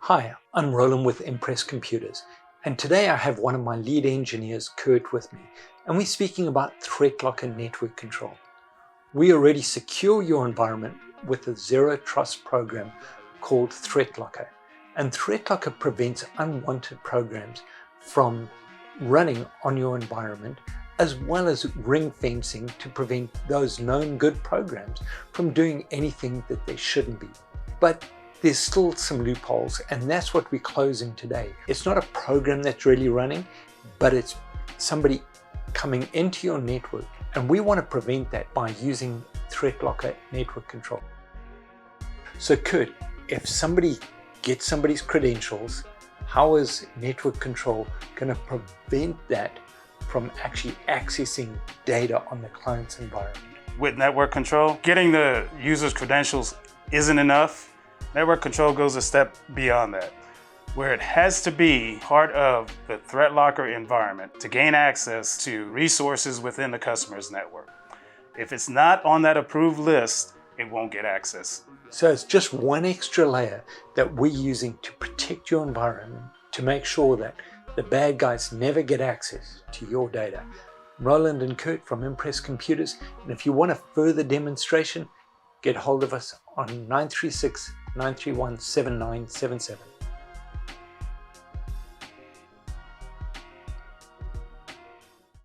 Hi, I'm Roland with Impress Computers, and today I have one of my lead engineers, Kurt, with me, and we're speaking about ThreatLocker Network Control. We already secure your environment with a zero trust program called ThreatLocker, and ThreatLocker prevents unwanted programs from running on your environment, as well as ring fencing to prevent those known good programs from doing anything that they shouldn't be. But there's still some loopholes, and that's what we're closing today. It's not a program that's really running, but it's somebody coming into your network, and we want to prevent that by using ThreatLocker Network Control. So Kurt, if somebody gets somebody's credentials, how is Network Control going to prevent that from actually accessing data on the client's environment? With Network Control, getting the user's credentials isn't enough. Network Control goes a step beyond that, where it has to be part of the ThreatLocker environment to gain access to resources within the customer's network. If it's not on that approved list, it won't get access. So it's just one extra layer that we're using to protect your environment, to make sure that the bad guys never get access to your data. Roland and Kurt from Impress Computers, and if you want a further demonstration, get hold of us on 936-931-7977.